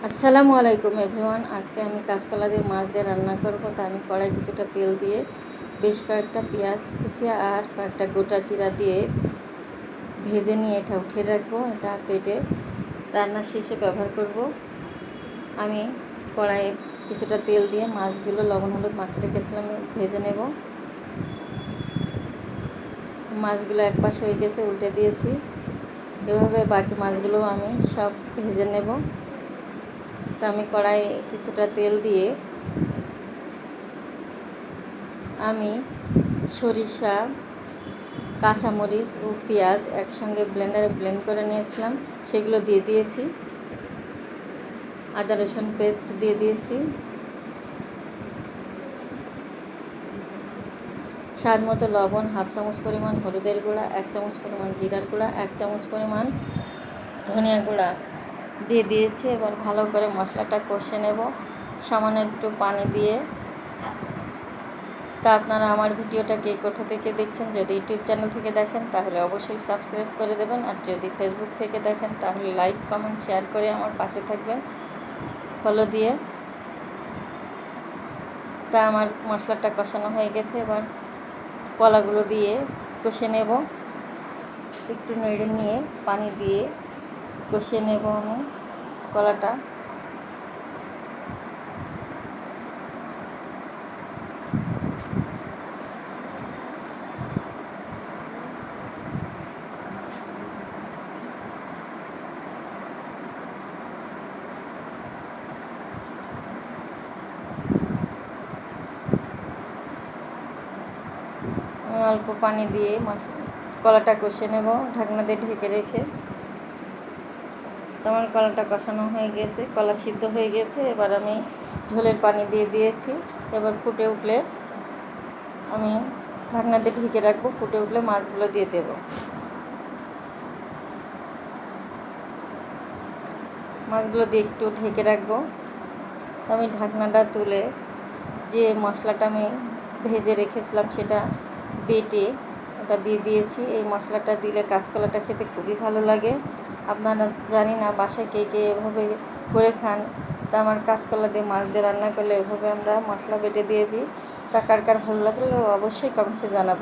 আসসালামু আলাইকুম এভরিওয়ান। আজকে আমি কাঁচকলা দিয়ে মাছ দিয়ে রান্না করব। তা আমি কড়াই কিছুটা তেল দিয়ে বেশ কয়েকটা পেঁয়াজ কুচি আর কয়েকটা গোটা জিরা দিয়ে ভেজে নিয়ে এটা উঠিয়ে রাখবো। এটা পেটে রান্নার শেষে ব্যবহার করব। আমি কড়াইয়ে কিছুটা তেল দিয়ে মাছগুলো লবণ হলুদ মাখিয়ে রেখেছিলাম, ভেজে নেব। মাছগুলো এক পাশ হয়ে গেছে, উল্টে দিয়েছি। এভাবে বাকি মাছগুলো আমি সব ভেজে নেব। তা আমি কড়াইয়ে কিছুটা তেল দিয়ে আমি সরিষা, কাঁচামরিচ ও পেঁয়াজ একসঙ্গে ব্লেন্ডারে ব্লেন্ড করে নিয়েছিলাম, সেগুলো দিয়ে দিয়েছি। আদা রসুন পেস্ট দিয়ে দিয়েছি। স্বাদ মতো লবণ, হাফ চামচ পরিমাণ হলুদের গুঁড়া, 1 চামচ পরিমাণ জিরার গুঁড়া, 1 চামচ পরিমাণ ধনিয়া গুঁড়া দিয়ে দিয়েছি। এবার ভালো করে মশলাটা কষে নেব সামান্য একটু পানি দিয়ে। তা আপনারা আমার ভিডিওটা কে কোথা থেকে দেখছেন, যদি ইউটিউব চ্যানেল থেকে দেখেন তাহলে অবশ্যই সাবস্ক্রাইব করে দেবেন, আর যদি ফেসবুক থেকে দেখেন তাহলে লাইক কমেন্ট শেয়ার করে আমার পাশে থাকবেন ফলো দিয়ে। তা আমার মশলাটা কষানো হয়ে গেছে, এবার কলাগুলো দিয়ে কষে নেব। একটু নেড়ে নিয়ে পানি দিয়ে কষিয়ে নেব আমি কলাটা। অল্প পানি দিয়ে কলাটা কষে নেব ঢাকনা দিয়ে ঢেকে রেখে। তো আমার কলাটা কষানো হয়ে গেছে, কলা সিদ্ধ হয়ে গেছে। এবার আমি ঝোলের পানি দিয়ে দিয়েছি। এবার ফুটে উঠলে আমি ঢাকনা দিয়ে ঢেকে রাখবো। ফুটে উঠলে মাছগুলো দিয়ে দেব। মাছগুলো দিয়ে একটু ঢেকে রাখবো। আমি ঢাকনাটা তুলে যে মশলাটা আমি ভেজে রেখেছিলাম সেটা বেটে ওটা দিয়ে দিয়েছি। এই মশলাটা দিলে কাঁচকলাটা খেতে খুবই ভালো লাগে। আপনারা জানি না বাসায় কে কে এভাবে করে খান। তা আমার কাঁচকলা দিয়ে মাছ দিয়ে রান্না করলে এভাবে আমরা মশলা বেটে দিয়ে দিই। তা কার কার ভালো লাগলে অবশ্যই কমেন্টসে জানাবেন।